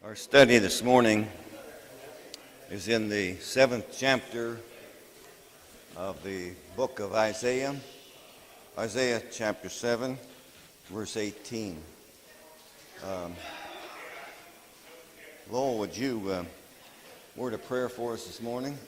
Our study this morning is in the 7th chapter of the book of Isaiah, Isaiah chapter 7, verse 18. Lowell, would you word a prayer for us this morning?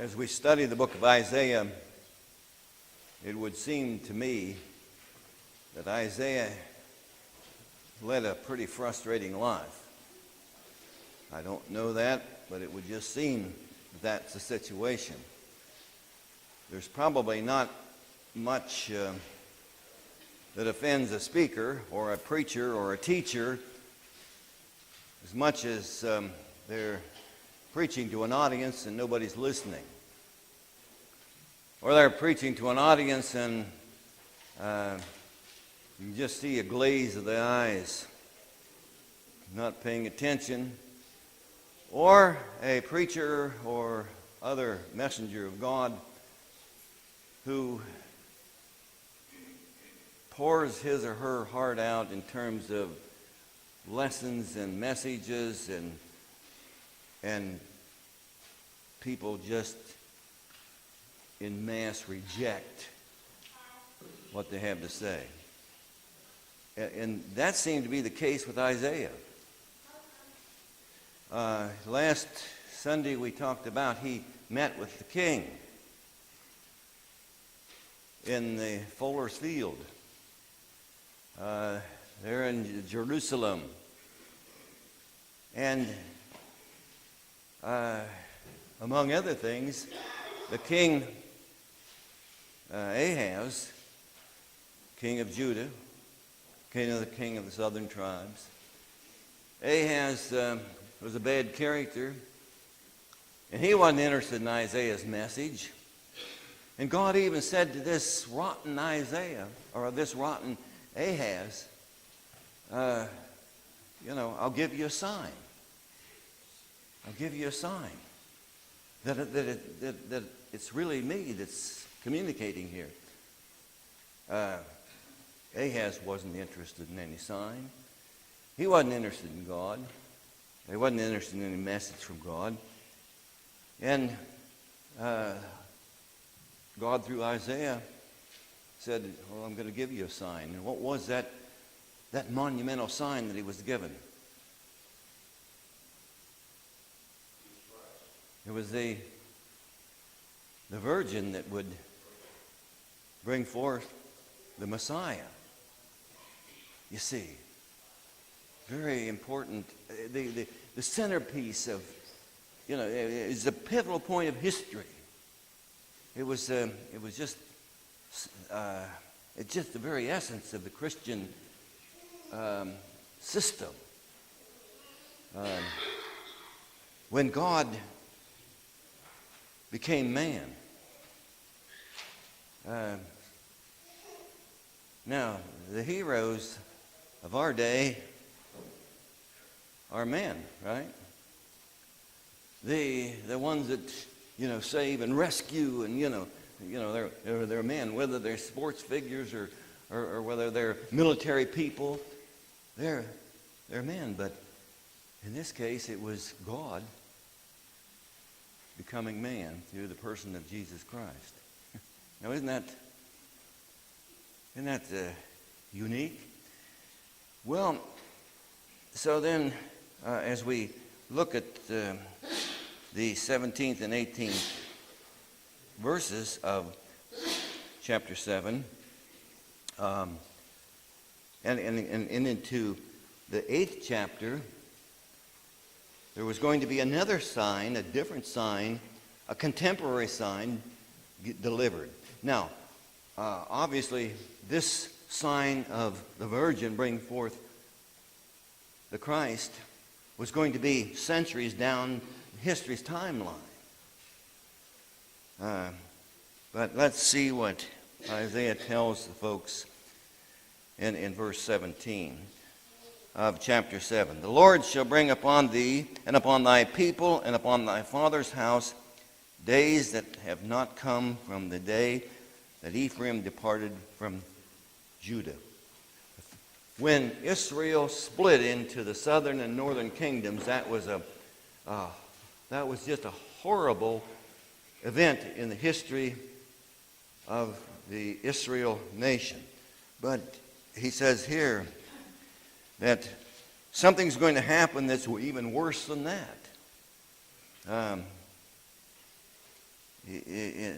As we study the book of Isaiah, it would seem to me that Isaiah led a pretty frustrating life. I don't know that, but it would just seem that's the situation. There's probably not much that offends a speaker or a preacher or a teacher as much as they're preaching to an audience and nobody's listening. Or they're preaching to an audience and you just see a glaze of the eyes, not paying attention. Or a preacher or other messenger of God who pours his or her heart out in terms of lessons and messages, and people just in mass reject what they have to say. And that seemed to be the case with Isaiah. Last Sunday we talked about he met with the king in the Fuller's Field there in Jerusalem. And among other things, the king Ahaz, king of Judah, king of the southern tribes, Ahaz was a bad character, and he wasn't interested in Isaiah's message. And God even said to this rotten Isaiah, or this rotten Ahaz, I'll give you a sign. I'll give you a sign that it's really me that's communicating here. Ahaz wasn't interested in any sign. He wasn't interested in God. He wasn't interested in any message from God. And God, through Isaiah, said, well, I'm going to give you a sign. And what was that monumental sign that he was given? It was the virgin that would bring forth the Messiah. You see, very important. The centerpiece of, is the pivotal point of history. It was just the very essence of the Christian system. When God became man. Now, the heroes of our day are men, right? The ones that save and rescue, and they're men, whether they're sports figures or whether they're military people, they're men. But in this case, it was God becoming man through the person of Jesus Christ. Now, isn't that unique? Well, so then, as we look at the 17th and 18th verses of chapter 7, and into the 8th chapter, there was going to be another sign, a different sign, a contemporary sign delivered. Now, obviously, this sign of the Virgin bringing forth the Christ was going to be centuries down history's timeline. But let's see what Isaiah tells the folks in verse 17 of chapter 7. The Lord shall bring upon thee and upon thy people and upon thy father's house days that have not come from the day that Ephraim departed from Judah. When Israel split into the southern and northern kingdoms, that was just a horrible event in the history of the Israel nation. But he says here that something's going to happen that's even worse than that.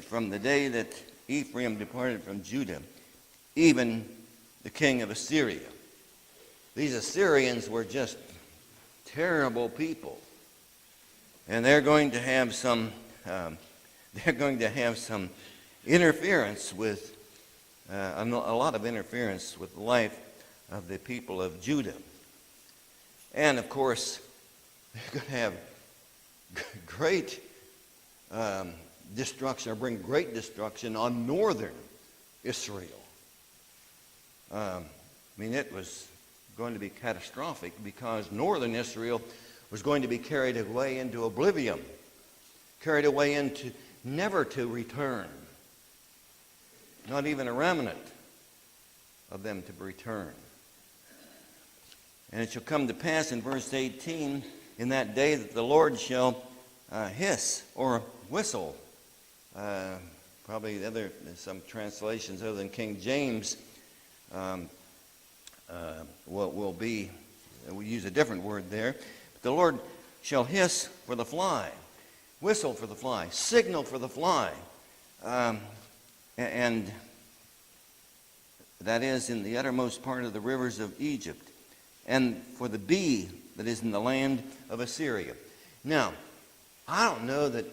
From the day that Ephraim departed from Judah, even the king of Assyria. These Assyrians were just terrible people, and they're going to have some interference with a lot of interference with the life of the people of Judah, and of course they're going to have great destruction, or bring great destruction on northern Israel. It was going to be catastrophic because northern Israel was going to be carried away into oblivion, carried away into never to return, not even a remnant of them to return. And it shall come to pass in verse 18, in that day that the Lord shall hiss or whistle. Probably some translations other than King James we'll use a different word there. But the Lord shall hiss for the fly, whistle for the fly, signal for the fly, and that is in the uttermost part of the rivers of Egypt, and for the bee that is in the land of Assyria. Now, I don't know that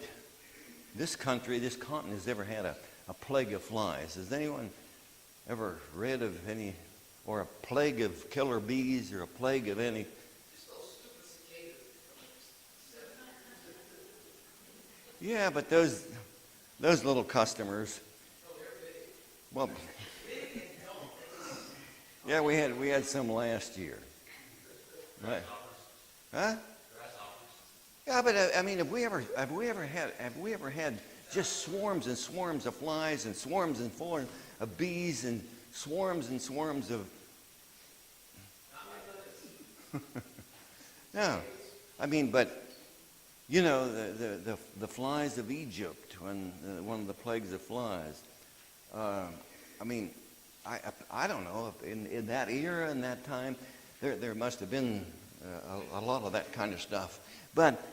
this continent has ever had a plague of flies. Has anyone ever read of any, or a plague of killer bees, or a plague of any? Yeah, but those little customers. Well, yeah, we had some last year. Right? Huh? Yeah, but have we ever had just swarms and swarms of flies and swarms of bees and swarms of? No, but the flies of Egypt, when one of the plagues of flies. I don't know if in that era, in that time, there must have been a lot of that kind of stuff, but.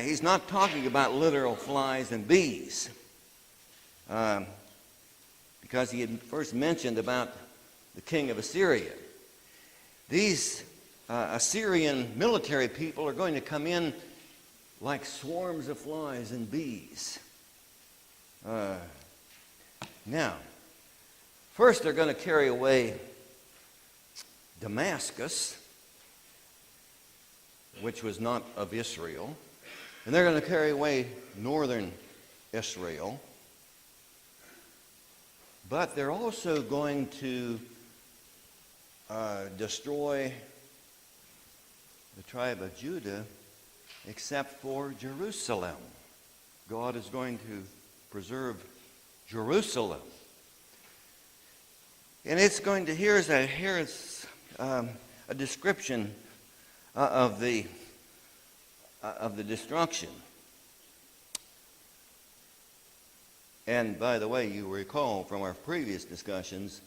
He's not talking about literal flies and bees, because he had first mentioned about the king of Assyria. These Assyrian military people are going to come in like swarms of flies and bees. Now, first they're going to carry away Damascus, which was not of Israel. And they're going to carry away northern Israel. But they're also going to destroy the tribe of Judah, except for Jerusalem. God is going to preserve Jerusalem. And it's going to, here's a description of the destruction. And by the way, you recall from our previous discussions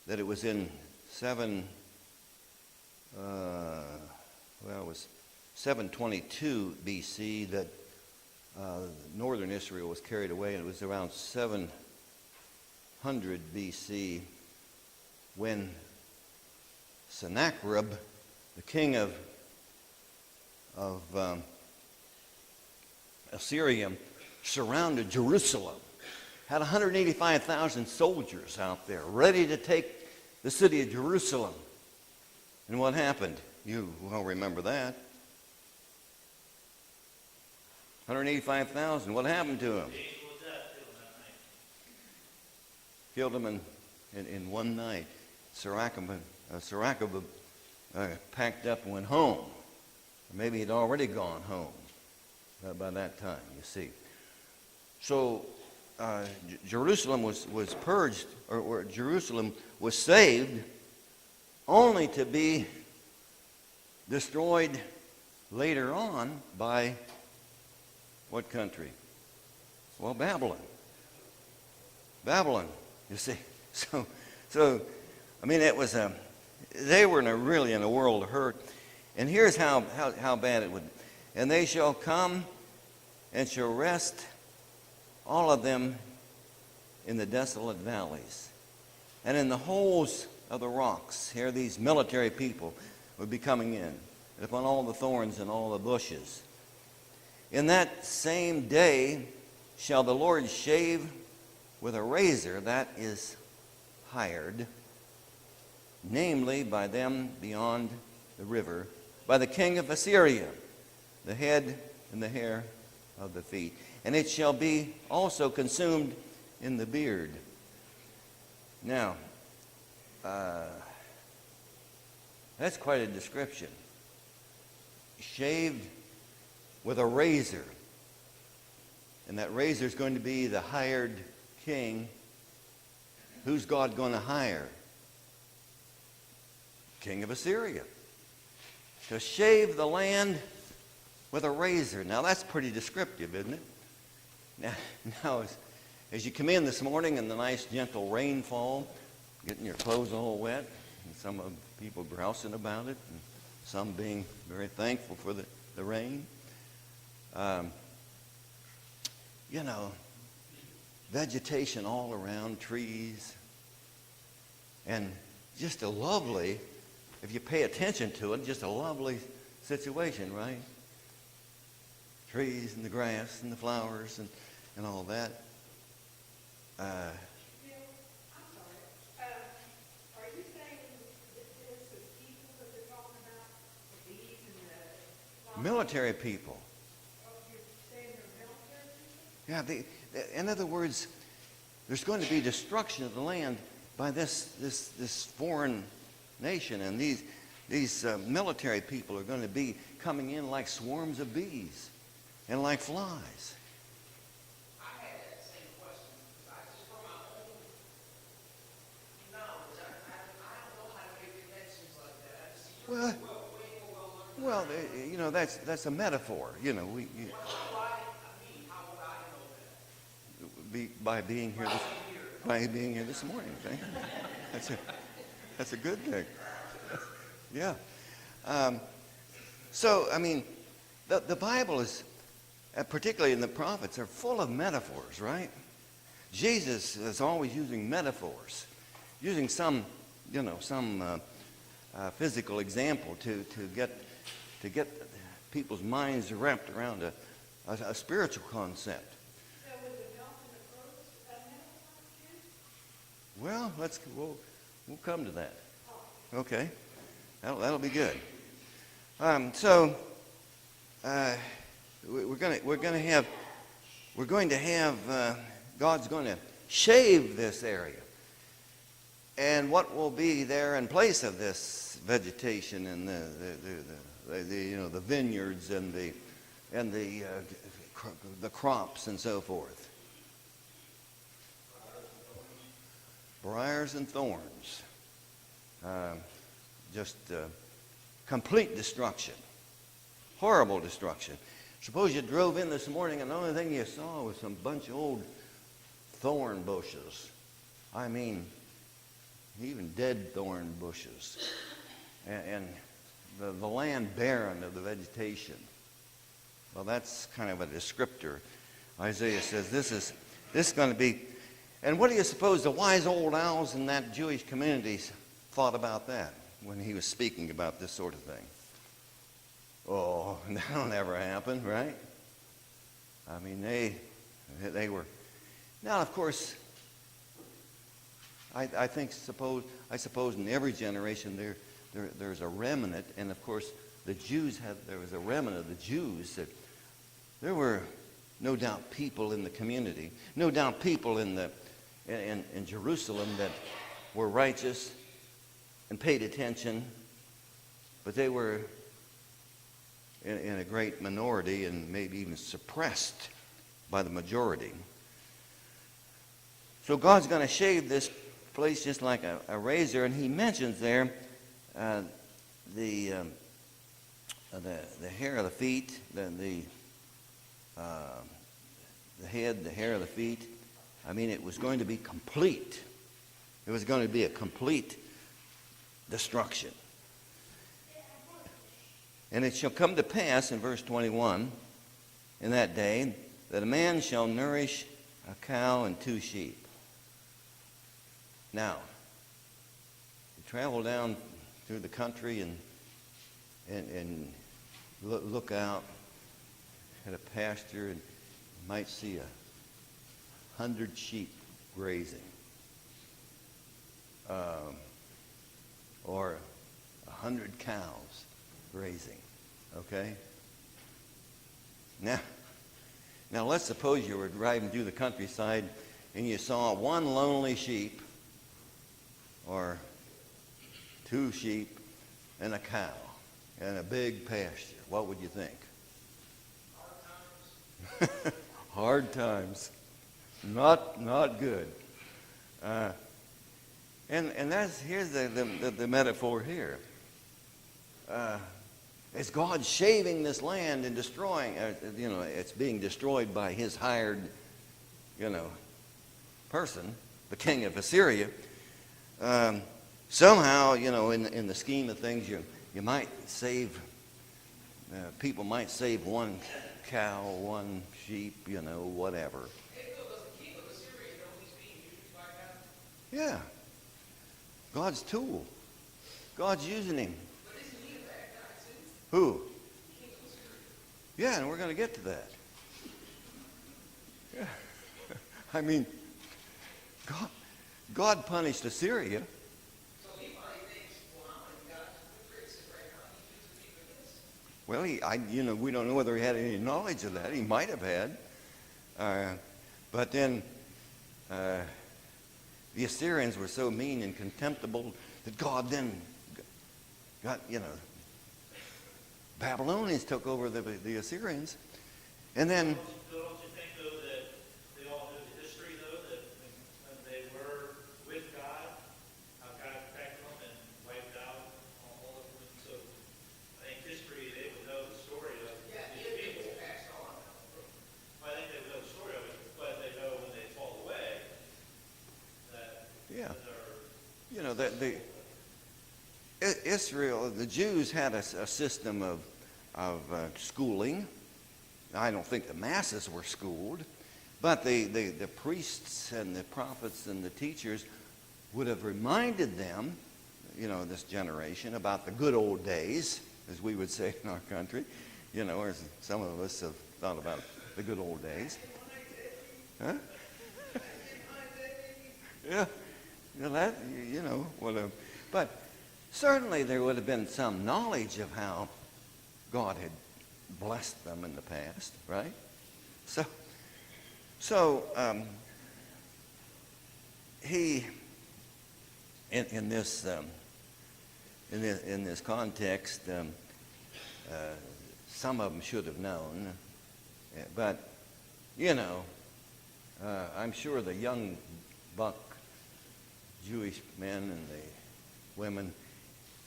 that it was in 722 BC that northern Israel was carried away, and it was around 700 BC when Sennacherib, the king of Assyria, surrounded Jerusalem, had 185,000 soldiers out there ready to take the city of Jerusalem. And what happened? You well remember that. 185,000. What happened to them? Killed them in one night. Sennacherib packed up and went home. Or maybe he'd already gone home by that time, you see. So Jerusalem was purged, or Jerusalem was saved, only to be destroyed later on by what country? Well, Babylon. Babylon, you see. So I mean, it was they were really in a world of hurt. And here's how bad it would. And they shall come and shall rest all of them in the desolate valleys and in the holes of the rocks. Here these military people would be coming in, and upon all the thorns and all the bushes. In that same day shall the Lord shave with a razor that is hired, namely by them beyond the river, by the king of Assyria, the head and the hair of the feet. And it shall be also consumed in the beard. Now, that's quite a description. Shaved with a razor. And that razor is going to be the hired king. Who's God going to hire? King of Assyria. To shave the land with a razor. Now that's pretty descriptive, isn't it? Now as you come in this morning in the nice gentle rainfall, getting your clothes all wet, and some of people grousing about it, and some being very thankful for the rain. Vegetation all around, trees, and just a lovely, if you pay attention to it, just a lovely situation, right? Trees and the grass and the flowers and all that. I'm sorry. Are you saying that there's some people that they're talking about, the bees and the flowers? Military people. Oh, you're saying they're military people? Yeah, in other words, there's going to be destruction of the land by this foreign nation, and these military people are going to be coming in like swarms of bees and like flies. I had that same question because I just from my own knowledge, I don't know how to make connections like that. I just see way more well learned. That's a metaphor. Why? How would I know that? By being here this morning. Okay? That's a good thing. Yeah. The Bible is, particularly in the prophets, are full of metaphors, right? Jesus is always using metaphors, using some physical example to get people's minds wrapped around a spiritual concept. So was the milk and the fruits a metaphor too? Well, we'll come to that. Okay, that'll be good. We're going to have God's going to shave this area, and what will be there in place of this vegetation and the vineyards and the crops and so forth. Briars and thorns. Just complete destruction. Horrible destruction. Suppose you drove in this morning and the only thing you saw was some bunch of old thorn bushes. I mean, even dead thorn bushes. And the land barren of the vegetation. Well, that's kind of a descriptor. Isaiah says this is going to be. And what do you suppose the wise old owls in that Jewish community thought about that when he was speaking about this sort of thing? Oh, that'll never happen, right? I mean, they were. Now, of course, I suppose in every generation there's a remnant, and of course there was a remnant of the Jews that there were no doubt people in the community, no doubt people in Jerusalem that were righteous and paid attention, but they were in a great minority and maybe even suppressed by the majority. So God's going to shave this place just like a razor, and he mentions there the hair of the feet, the head, the hair of the feet. I mean, it was going to be complete. It was going to be a complete destruction. And it shall come to pass in verse 21, in that day, that a man shall nourish a cow and 2 sheep. Now, you travel down through the country and look out at a pasture, and you might see 100 sheep grazing, or 100 cows grazing. Okay? Now let's suppose you were driving through the countryside and you saw one lonely sheep or 2 sheep and a cow and a big pasture. What would you think? Hard times. Hard times. Not good. And here's the metaphor here. As God shaving this land and destroying, it's being destroyed by his hired, person, the king of Assyria. Somehow, in the scheme of things, you might save, people might save 1 cow, 1 sheep, whatever. Hey, Bill, does the king of Assyria know he's being used by God? Yeah. God's tool. God's using him. But isn't he a bad guy, too? Who? King of Assyria. Yeah, and we're going to get to that. Yeah. I mean, God punished Assyria. So he probably thinks, well, I'm going to fix it right now. He's using me for this. Well, we don't know whether he had any knowledge of that. He might have had. But then the Assyrians were so mean and contemptible that God then got, Babylonians took over the Assyrians. And then... Don't you think, though, that they all know the history, though, that when they were with God, how God protected them and wiped out all of them? So I think history, they would know the story of these people. Passed on. Well, I think they would know the story of it, but they know when they fall away that Yeah. they're... Israel, the Jews had a system of schooling. I don't think the masses were schooled, but the priests and the prophets and the teachers would have reminded them, this generation, about the good old days, as we would say in our country, or as some of us have thought about the good old days. Huh? Yeah. But certainly there would have been some knowledge of how God had blessed them in the past, right? So he, in this context, some of them should have known, but I'm sure the young buck Jewish men and the women,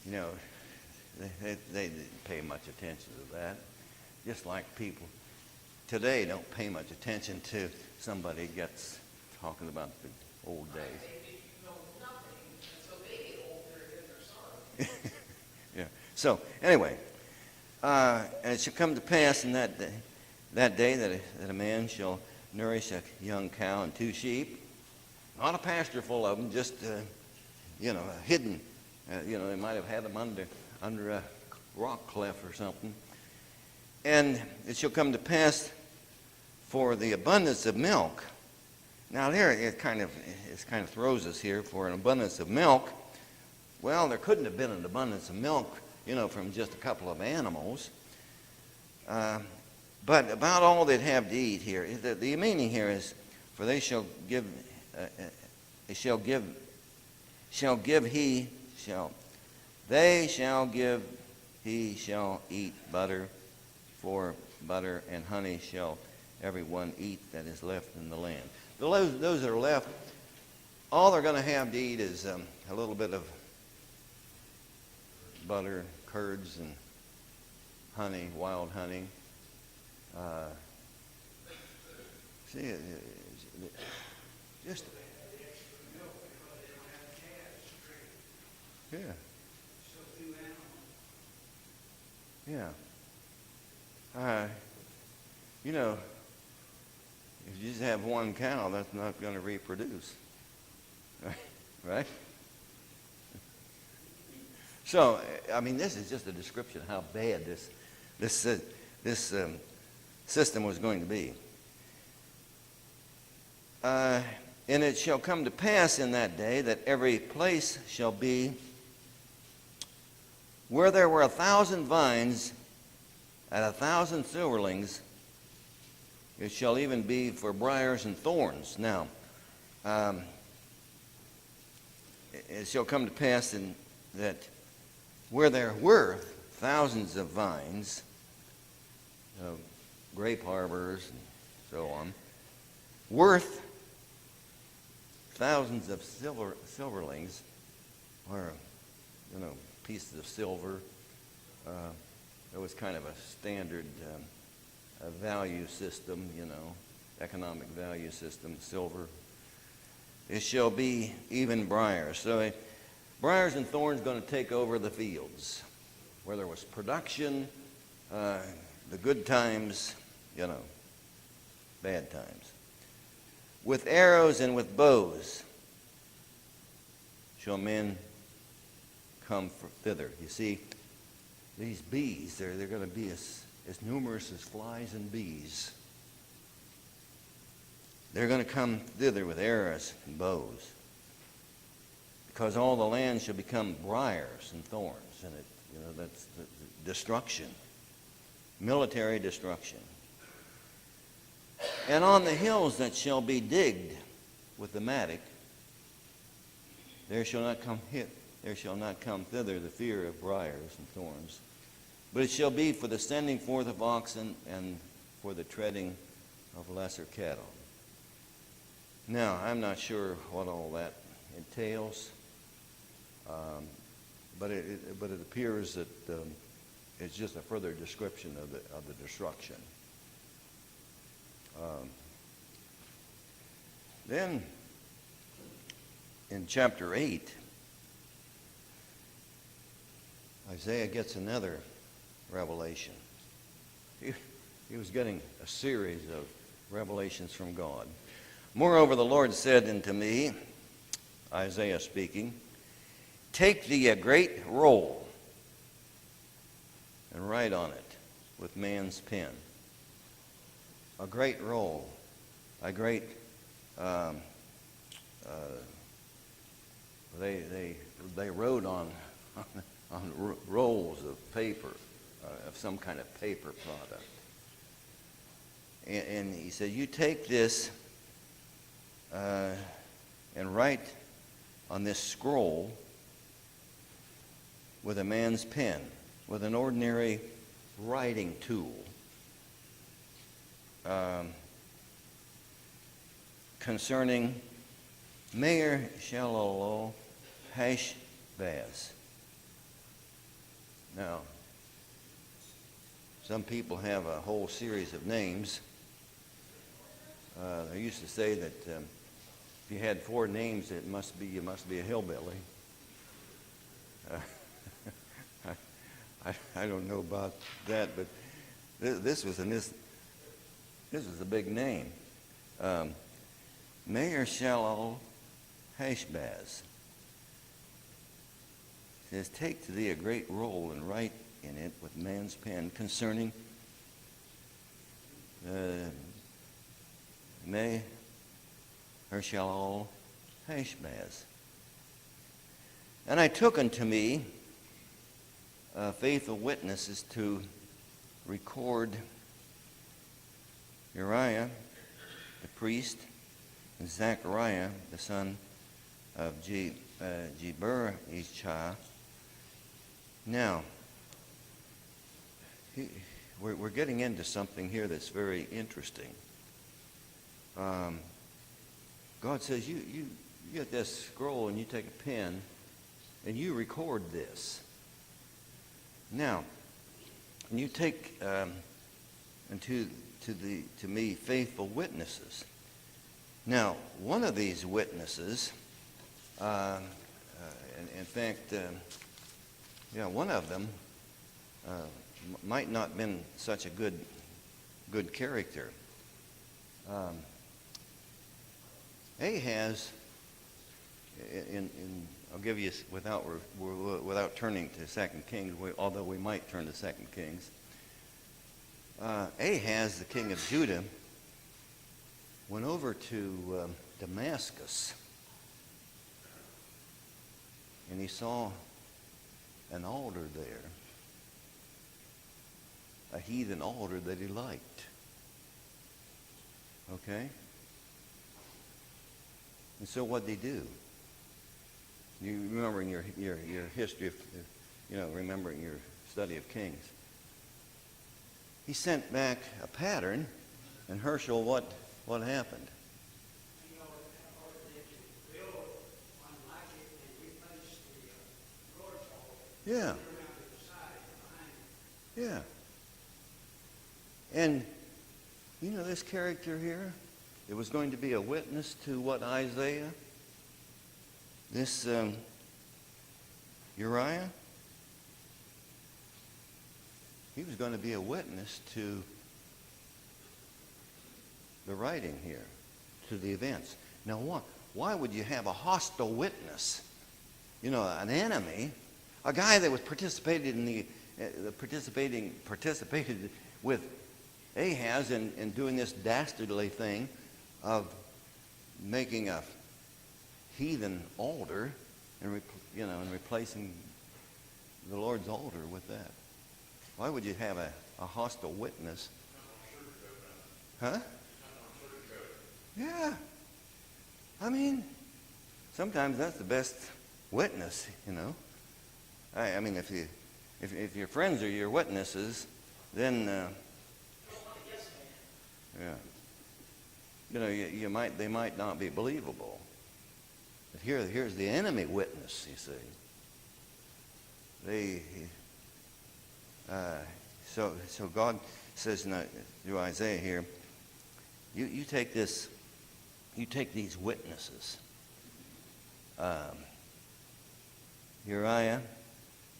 they didn't pay much attention to that. Just like people today don't pay much attention to somebody gets talking about the old days. Maybe you know nothing, and so they get older in their sorrow. Yeah. So anyway, and it shall come to pass in that day that a man shall nourish a young cow and 2 sheep, not a pasture full of them, just hidden. They might have had them under a rock cleft or something. And it shall come to pass for the abundance of milk. Now there it kind of throws us here for an abundance of milk. Well, there couldn't have been an abundance of milk, from just a couple of animals. But about all they'd have to eat here, the meaning here is, for they shall give he shall eat butter, for butter and honey shall everyone eat that is left in the land. Those that are left, all they're going to have to eat is a little bit of butter, curds, and honey, wild honey. Just yeah. Yeah. If you just have one cow, that's not going to reproduce. Right? So, this is just a description of how bad this system was going to be. And it shall come to pass in that day that every place shall be where there were 1,000 vines at 1,000 silverlings, it shall even be for briars and thorns. Now, it shall come to pass that where there were thousands of vines, grape harbors and so on, worth thousands of silverlings, or pieces of silver. It was kind of a standard value system, economic value system, silver. It shall be even briars. So briars and thorns going to take over the fields where there was production, the good times, bad times. With arrows and with bows shall men come thither. You see, these bees, they're going to be as numerous as flies and bees. They're going to come thither with arrows and bows, because all the land shall become briars and thorns, and that's the destruction, military destruction. And on the hills that shall be digged with the mattock, there shall not come thither the fear of briars and thorns, but it shall be for the sending forth of oxen and for the treading of lesser cattle. Now, I'm not sure what all that entails, but it appears that it's just a further description of the destruction. Then, in chapter 8, Isaiah gets another revelation. He was getting a series of revelations from God. Moreover, the Lord said unto me, Isaiah speaking, take thee a great roll and write on it with man's pen. A great roll, a great, they wrote on rolls of paper, of some kind of paper product. And he said, you take this and write on this scroll with a man's pen, with an ordinary writing tool, concerning Meir Shalalo Hashbaz. Now, some people have a whole series of names. They used to say that if you had 4 names, you must be a hillbilly. I don't know about that, but this was a big name. Mayor Shalal Hashbaz says, take to thee a great roll and write in it with man's pen concerning Maher Shalal Hashbaz. And I took unto me faithful witnesses to record Uriah the priest and Zechariah the son of Jeberishah. Now, we're getting into something here that's very interesting. God says, you get this scroll and you take a pen and you record this. Now, and you take to me faithful witnesses. Now, one of these witnesses, in fact, one of them might not have been such a good character. Ahaz, I'll give you without turning to 2 Kings, although we might turn to 2 Kings. Ahaz, the king of Judah, went over to Damascus, and he saw an altar there, a heathen altar that he liked. Okay? And so what did he do? You remember in your history, remembering your study of Kings. He sent back a pattern, and Herschel, what happened? Yeah. Yeah. And this character here, it was going to be a witness to what Isaiah, this Uriah, he was going to be a witness to the writing here, to the events. Now, why would you have a hostile witness? An enemy, a guy that was participated with Ahaz in doing this dastardly thing of making a heathen altar and replacing the Lord's altar with that. Why would you have a hostile witness? Huh? Yeah. I mean, sometimes that's the best witness, I mean, if your friends are your witnesses, then they might not be believable. But here's the enemy witness. You see, so God says through Isaiah here, you take these witnesses, Uriah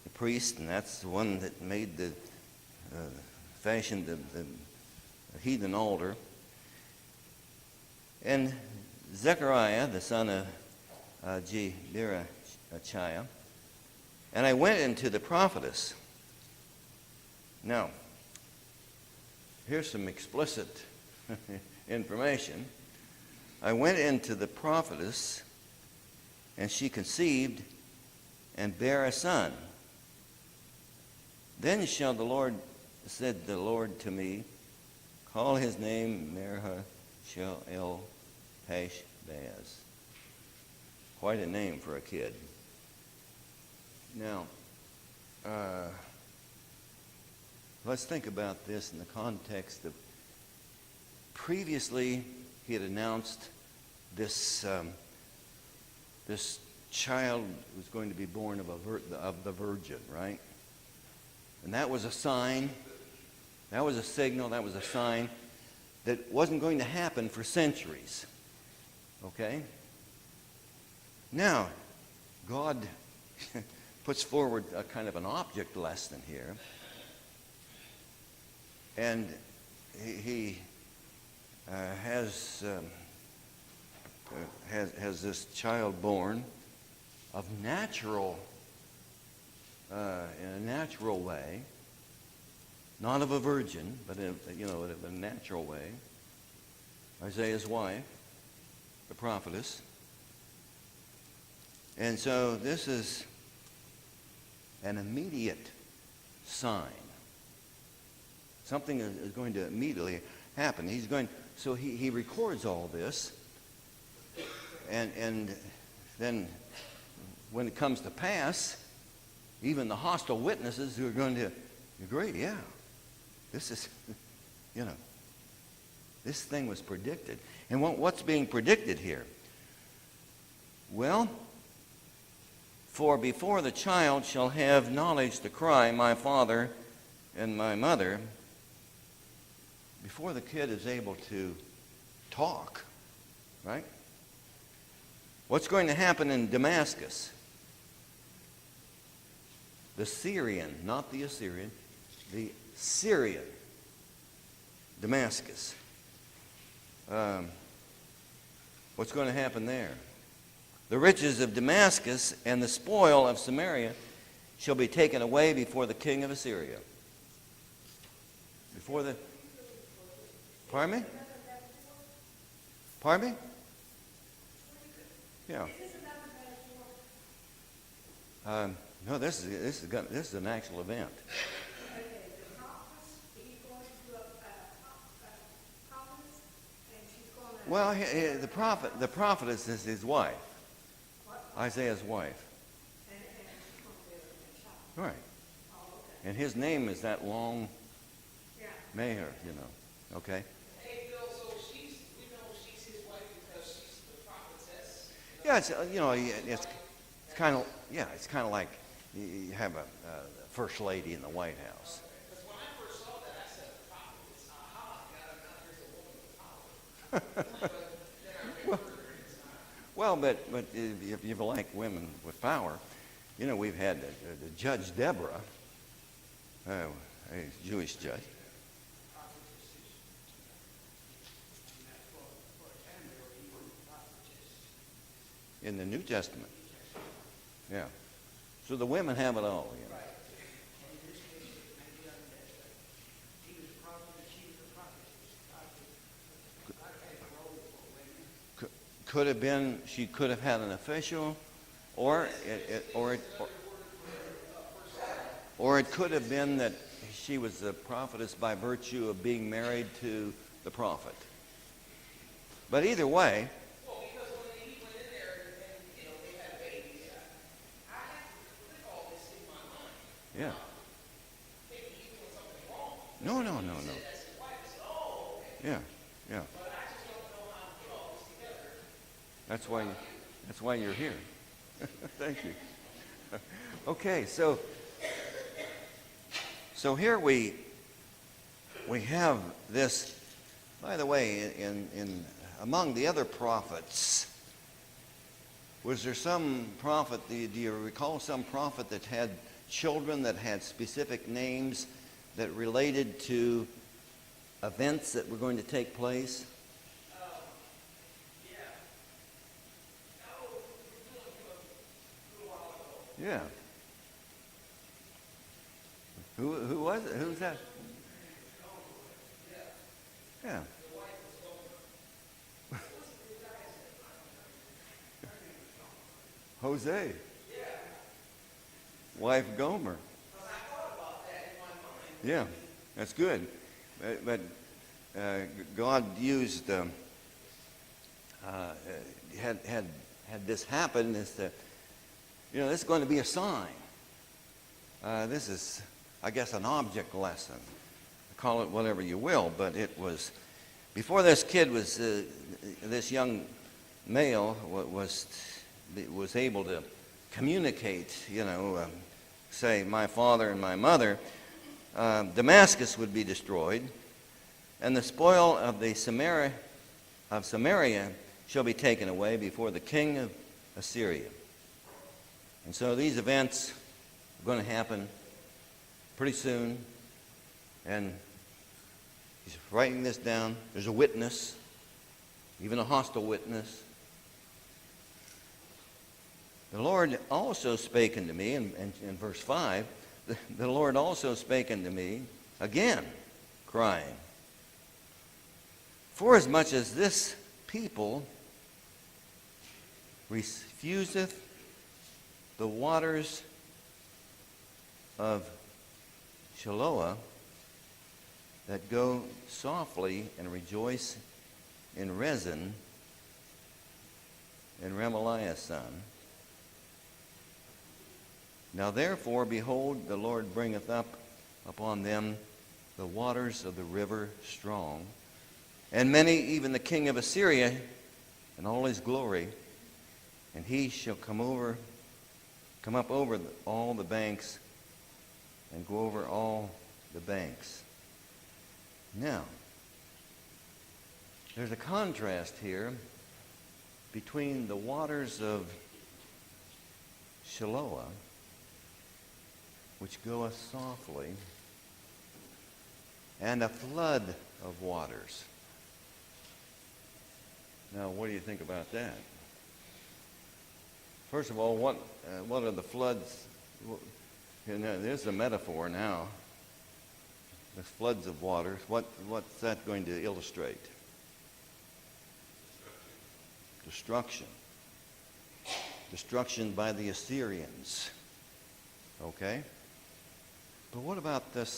the priest, and that's the one that made fashioned the heathen altar, and Zechariah the son of Jeberishah, and I went into the prophetess. Now, here's some explicit information. I went into the prophetess, and she conceived and bare a son. Then said the Lord to me, call his name Maher-Shalal Hashbaz. Quite a name for a kid. Now, let's think about this in the context of previously he had announced this child was going to be born of the virgin, right? And that was a sign, that was a signal, that was a sign that wasn't going to happen for centuries. Okay? Now, God puts forward a kind of an object lesson here. And he has this child born of natural, in a natural way, not of a virgin, but in a natural way. Isaiah's wife, the prophetess. And so this is an immediate sign. Something is going to immediately happen. He records all this, and then when it comes to pass, even the hostile witnesses who are going to agree, yeah, this is, this thing was predicted. And what's being predicted here? Well, for before the child shall have knowledge to cry, my father and my mother, before the kid is able to talk, right? What's going to happen in Damascus? The Syrian, not the Assyrian, the Syrian Damascus. What's going to happen there? The riches of Damascus and the spoil of Samaria shall be taken away before the king of Assyria. Pardon me? Pardon me? Yeah. No, this is an actual event. Well, the prophetess is his wife, Isaiah's wife. Right. And his name is that long Maher, Okay. Hey, Bill, so we know she's his wife because she's the prophetess. Yeah, it's kind of like you have a first lady in the White House. Because when I first saw that, I said, prophetess, aha, now here's a woman with power. But then I read further, and it's not. Well, but if you like women with power, we've had the Judge Deborah, a Jewish judge. In the New Testament. Yeah. So the women have it all. Could have been, she could have had an official, or it could have been that she was a prophetess by virtue of being married to the prophet. But either way, Well, because when he went in there and they had babies, I had to put all this in my mind. yeah. Maybe he's doing something wrong. No. That's his wife. I said, oh, okay. Yeah. But I just don't know how to put all this together. That's why you're here. Thank you. Okay, so here we have this. By the way, in among the other prophets, was there some prophet? Do you recall some prophet that had children that had specific names that related to events that were going to take place? Yeah. Who was it? Who's that? Yeah. Jose. Wife Gomer. Yeah, that's good. But God used had this happen. This is going to be a sign. This is, I guess, an object lesson. Call it whatever you will, but it was before this kid was this young male was able to communicate. Say my father and my mother. Damascus would be destroyed, and the spoil of the Samaria shall be taken away before the king of Assyria. And so these events are going to happen pretty soon. And he's writing this down. There's a witness, even a hostile witness. The Lord also spake unto me, in verse 5, the Lord also spake unto me again, crying, forasmuch as this people refuseth the waters of Shiloah that go softly and rejoice in Rezin and Remaliah's son. Now therefore, behold, the Lord bringeth up upon them the waters of the river strong, and many, even the king of Assyria, in all his glory, and he shall come up over all the banks, and go over all the banks. Now, there's a contrast here between the waters of Shiloah, which goeth softly, and a flood of waters. Now, what do you think about that? First of all, what are the floods? There's a metaphor now. The floods of waters. What's that going to illustrate? Destruction. Destruction by the Assyrians. Okay? But what about the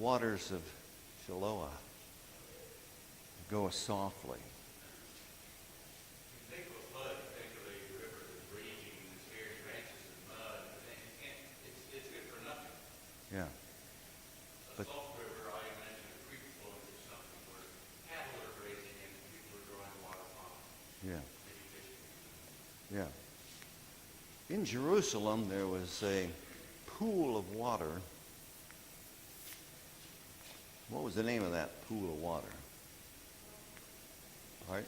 waters of Shiloah? Go softly. You think of a flood, you think of a river that's raging and there's fairy branches and mud, and it's good for nothing. Yeah. A But- soft river, I imagine a creek flowing through something where cattle are grazing and people are drawing water from it, Yeah. maybe fishing. Yeah. In Jerusalem, there was a pool of water. What was the name of that pool of water? Right?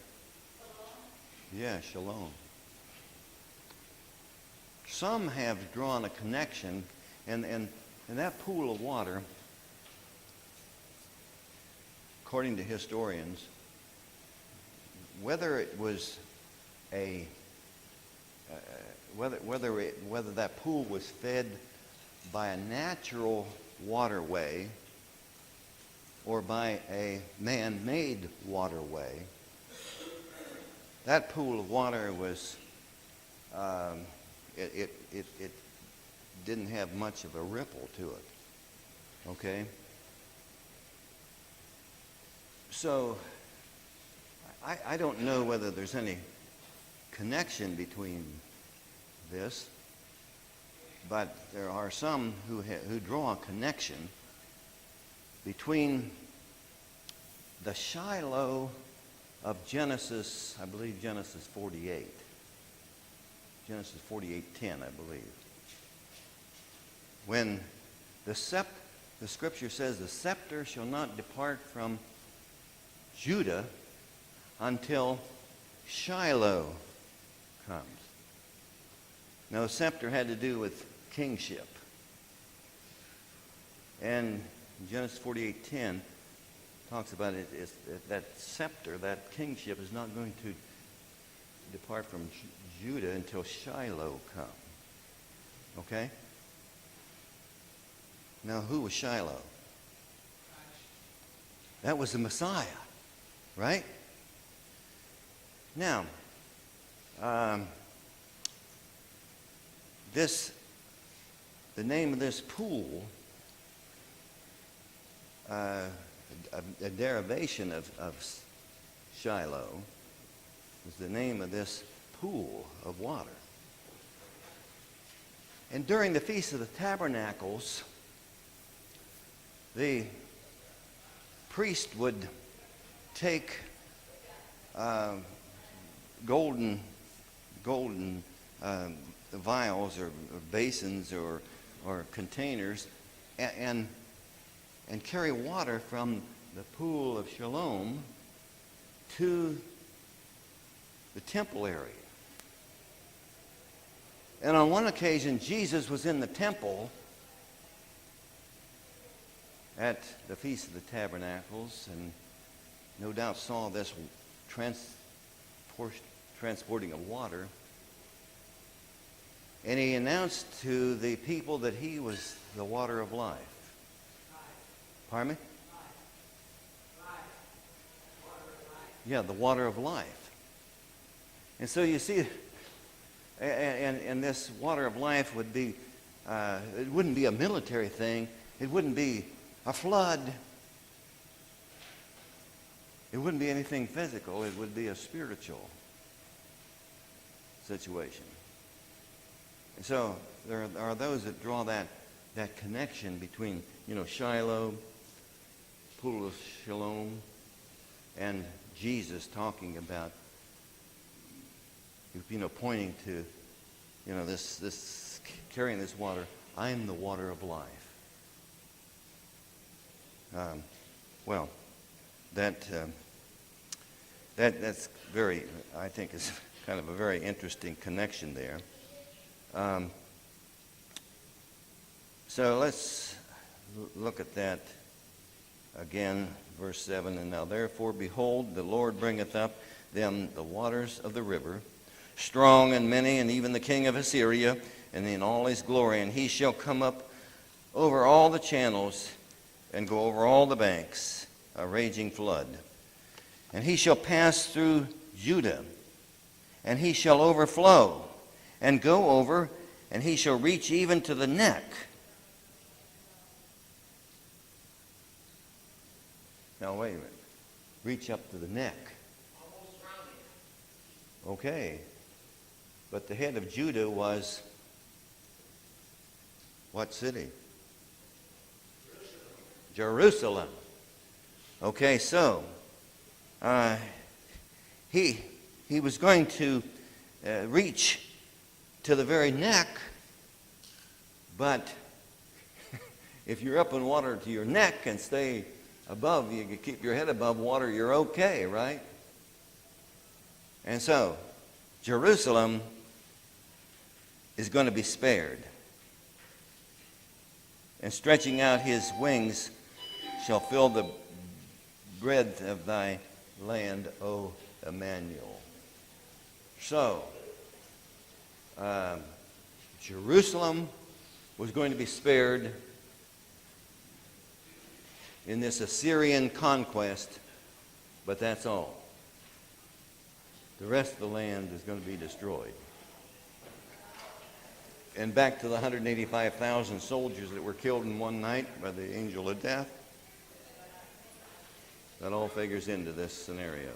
Yeah, Shalom. Some have drawn a connection, and that pool of water, according to historians, whether it was whether that pool was fed by a natural waterway or by a man-made waterway, that pool of water was it didn't have much of a ripple to it. Okay? So I don't know whether there's any connection between this, but there are some who draw a connection between the Shiloh of Genesis, I believe Genesis 48. Genesis 48:10, I believe. When the scripture says, the scepter shall not depart from Judah until Shiloh comes. Now, the scepter had to do with kingship. And Genesis 48:10 talks about it, that scepter, that kingship, is not going to depart from Judah until Shiloh comes. Okay? Now, who was Shiloh? That was the Messiah, right? Now, the name of this pool, a derivation of Shiloh, was the name of this pool of water. And during the Feast of the Tabernacles, the priest would take golden vials or basins or containers and carry water from the pool of Shalom to the temple area. And on one occasion, Jesus was in the temple at the Feast of the Tabernacles, and no doubt saw this transporting of water. And he announced to the people that he was the water of life. Pardon me? Yeah, the water of life. And so you see, and this water of life would be, it wouldn't be a military thing. It wouldn't be a flood. It wouldn't be anything physical. It would be a spiritual situation. And so there are those that draw that connection between, Shiloh, Pool of Shalom, and Jesus talking about, pointing to, this carrying this water. I am the water of life. That's very, I think, is kind of a very interesting connection there. So let's look at that again, verse 7. And now therefore, behold, the Lord bringeth up them the waters of the river, strong and many, and even the king of Assyria, and in all his glory. And he shall come up over all the channels and go over all the banks, a raging flood. And he shall pass through Judah, and he shall overflow, and go over, and he shall reach even to the neck. Now wait a minute. Reach up to the neck. Almost drowning. Okay. But the head of Judah was what city? Jerusalem. Okay, so he was going to reach to the very neck, but if you're up in water to your neck and stay above, you can keep your head above water, you're okay, right? And so Jerusalem is going to be spared. And stretching out his wings shall fill the breadth of thy land, O Emmanuel. So, Jerusalem was going to be spared in this Assyrian conquest, but that's all. The rest of the land is going to be destroyed. And back to the 185,000 soldiers that were killed in one night by the angel of death. That all figures into this scenario.